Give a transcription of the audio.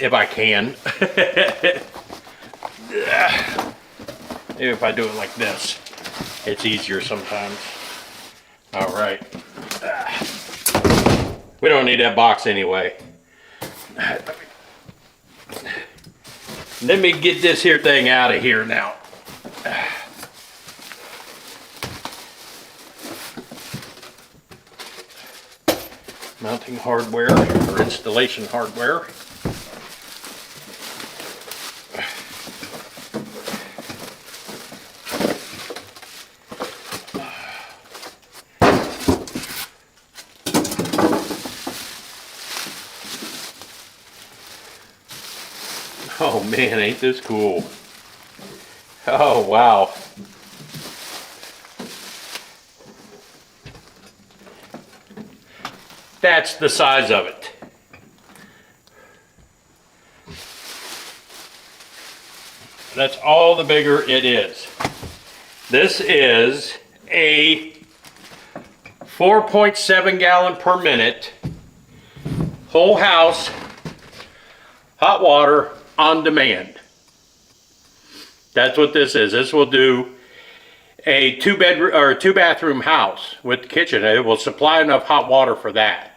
if I can. Maybe if I do it like this, it's easier sometimes. All right. We don't need that box anyway. Let me get this here thing out of here now. Mounting hardware or installation hardware. Oh man, ain't this cool. Oh wow. That's the size of it. That's all the bigger it is. This is a 4.7 gallon per minute whole house hot water on demand. That's what this is. This will do a two bathroom house with kitchen. It will supply enough hot water for that.